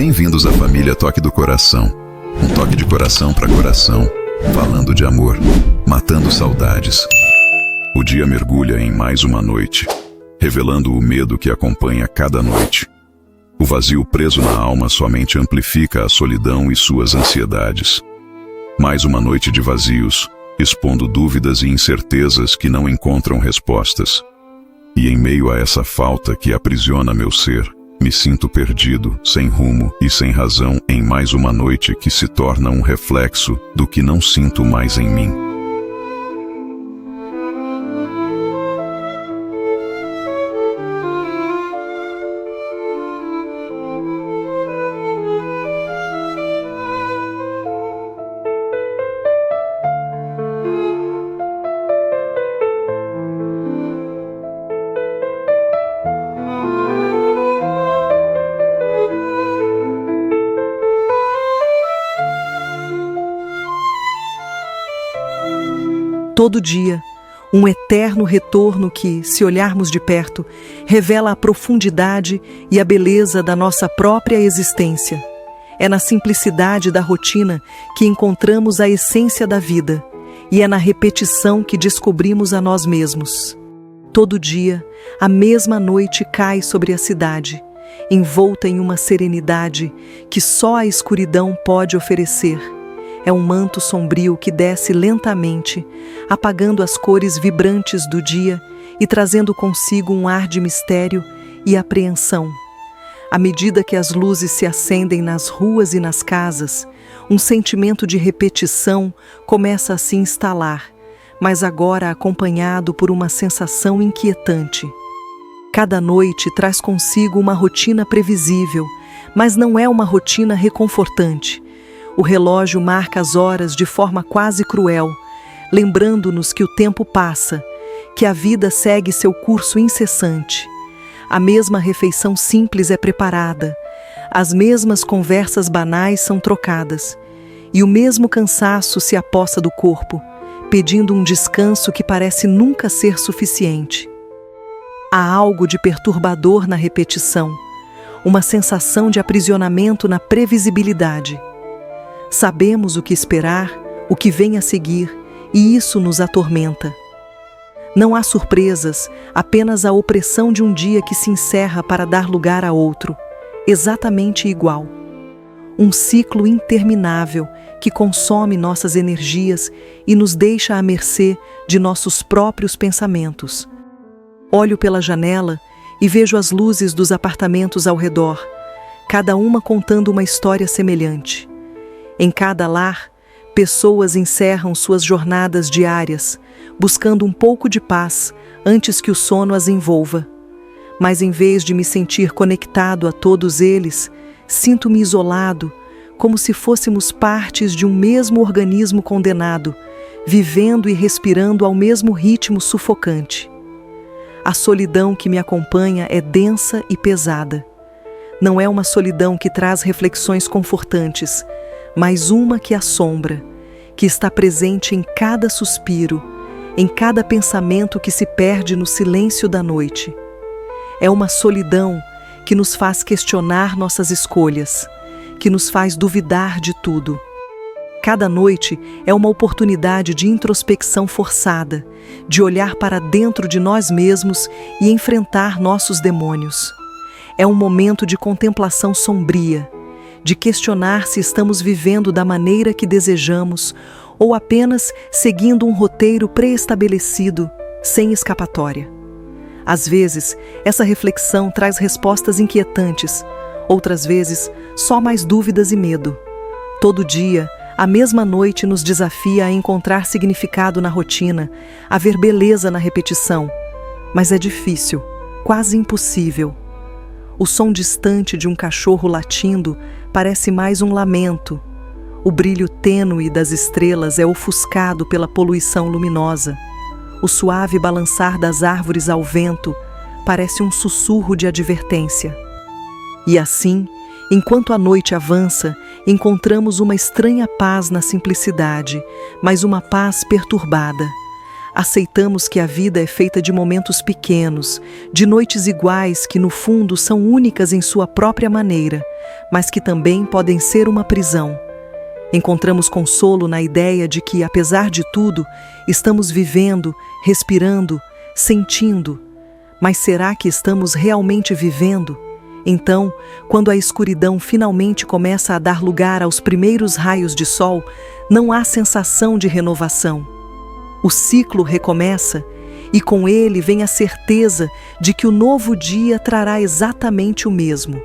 Bem-vindos à família Toque do Coração. Um toque de coração para coração, falando de amor, matando saudades. O dia mergulha em mais uma noite, revelando o medo que acompanha cada noite. O vazio preso na alma somente amplifica a solidão e suas ansiedades. Mais uma noite de vazios, expondo dúvidas e incertezas que não encontram respostas. E em meio a essa falta que aprisiona meu ser, me sinto perdido, sem rumo e sem razão em mais uma noite que se torna um reflexo do que não sinto mais em mim. Todo dia, um eterno retorno que, se olharmos de perto, revela a profundidade e a beleza da nossa própria existência. É na simplicidade da rotina que encontramos a essência da vida, e é na repetição que descobrimos a nós mesmos. Todo dia, a mesma noite cai sobre a cidade, envolta em uma serenidade que só a escuridão pode oferecer. É um manto sombrio que desce lentamente, apagando as cores vibrantes do dia e trazendo consigo um ar de mistério e apreensão. À medida que as luzes se acendem nas ruas e nas casas, um sentimento de repetição começa a se instalar, mas agora acompanhado por uma sensação inquietante. Cada noite traz consigo uma rotina previsível, mas não é uma rotina reconfortante. O relógio marca as horas de forma quase cruel, lembrando-nos que o tempo passa, que a vida segue seu curso incessante. A mesma refeição simples é preparada, as mesmas conversas banais são trocadas, e o mesmo cansaço se apossa do corpo, pedindo um descanso que parece nunca ser suficiente. Há algo de perturbador na repetição, uma sensação de aprisionamento na previsibilidade. Sabemos o que esperar, o que vem a seguir, e isso nos atormenta. Não há surpresas, apenas a opressão de um dia que se encerra para dar lugar a outro, exatamente igual. Um ciclo interminável que consome nossas energias e nos deixa à mercê de nossos próprios pensamentos. Olho pela janela e vejo as luzes dos apartamentos ao redor, cada uma contando uma história semelhante. Em cada lar, pessoas encerram suas jornadas diárias, buscando um pouco de paz antes que o sono as envolva. Mas em vez de me sentir conectado a todos eles, sinto-me isolado, como se fôssemos partes de um mesmo organismo condenado, vivendo e respirando ao mesmo ritmo sufocante. A solidão que me acompanha é densa e pesada. Não é uma solidão que traz reflexões confortantes, mas uma que assombra, que está presente em cada suspiro, em cada pensamento que se perde no silêncio da noite. É uma solidão que nos faz questionar nossas escolhas, que nos faz duvidar de tudo. Cada noite é uma oportunidade de introspecção forçada, de olhar para dentro de nós mesmos e enfrentar nossos demônios. É um momento de contemplação sombria, de questionar se estamos vivendo da maneira que desejamos ou apenas seguindo um roteiro pré-estabelecido, sem escapatória. Às vezes, essa reflexão traz respostas inquietantes, outras vezes, só mais dúvidas e medo. Todo dia, a mesma noite nos desafia a encontrar significado na rotina, a ver beleza na repetição. Mas é difícil, quase impossível. O som distante de um cachorro latindo parece mais um lamento. O brilho tênue das estrelas é ofuscado pela poluição luminosa. O suave balançar das árvores ao vento parece um sussurro de advertência. E assim, enquanto a noite avança, encontramos uma estranha paz na simplicidade, mas uma paz perturbada. Aceitamos que a vida é feita de momentos pequenos, de noites iguais que no fundo são únicas em sua própria maneira, mas que também podem ser uma prisão. Encontramos consolo na ideia de que, apesar de tudo, estamos vivendo, respirando, sentindo. Mas será que estamos realmente vivendo? Então, quando a escuridão finalmente começa a dar lugar aos primeiros raios de sol, não há sensação de renovação. O ciclo recomeça e com ele vem a certeza de que o novo dia trará exatamente o mesmo.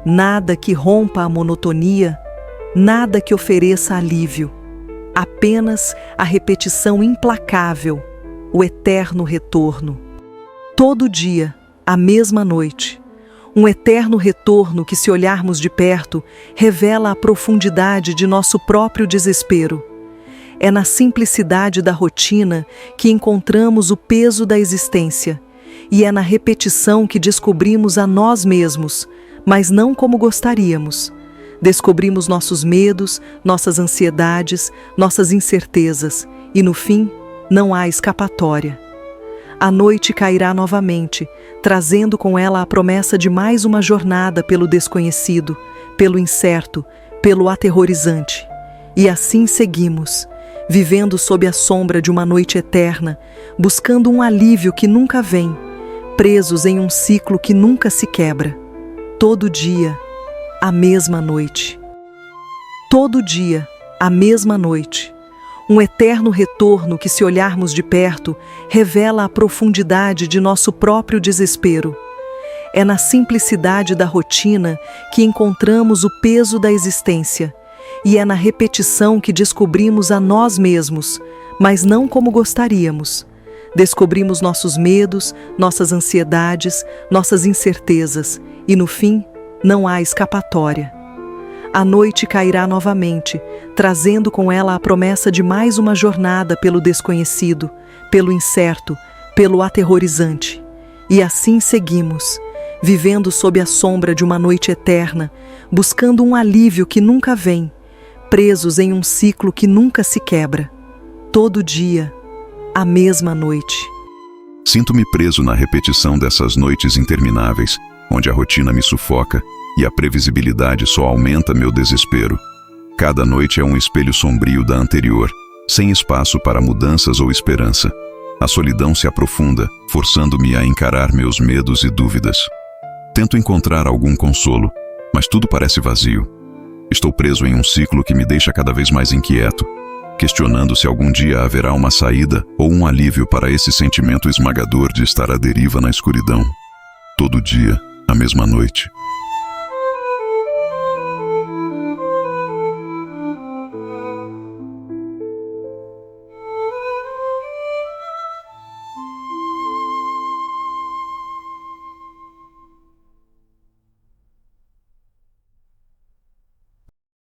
Nada que rompa a monotonia, nada que ofereça alívio. Apenas a repetição implacável, o eterno retorno. Todo dia, a mesma noite. Um eterno retorno que, se olharmos de perto, revela a profundidade de nosso próprio desespero. É na simplicidade da rotina que encontramos o peso da existência, e é na repetição que descobrimos a nós mesmos, mas não como gostaríamos. Descobrimos nossos medos, nossas ansiedades, nossas incertezas, e no fim, não há escapatória. A noite cairá novamente, trazendo com ela a promessa de mais uma jornada pelo desconhecido, pelo incerto, pelo aterrorizante. E assim seguimos, vivendo sob a sombra de uma noite eterna, buscando um alívio que nunca vem, presos em um ciclo que nunca se quebra. Todo dia, a mesma noite. Todo dia, a mesma noite. Um eterno retorno que, se olharmos de perto, revela a profundidade de nosso próprio desespero. É na simplicidade da rotina que encontramos o peso da existência, e é na repetição que descobrimos a nós mesmos, mas não como gostaríamos. Descobrimos nossos medos, nossas ansiedades, nossas incertezas, e no fim, não há escapatória. A noite cairá novamente, trazendo com ela a promessa de mais uma jornada pelo desconhecido, pelo incerto, pelo aterrorizante. E assim seguimos, vivendo sob a sombra de uma noite eterna, buscando um alívio que nunca vem, presos em um ciclo que nunca se quebra. Todo dia, a mesma noite. Sinto-me preso na repetição dessas noites intermináveis, onde a rotina me sufoca e a previsibilidade só aumenta meu desespero. Cada noite é um espelho sombrio da anterior, sem espaço para mudanças ou esperança. A solidão se aprofunda, forçando-me a encarar meus medos e dúvidas. Tento encontrar algum consolo, mas tudo parece vazio. Estou preso em um ciclo que me deixa cada vez mais inquieto, questionando se algum dia haverá uma saída ou um alívio para esse sentimento esmagador de estar à deriva na escuridão. Todo dia, a mesma noite.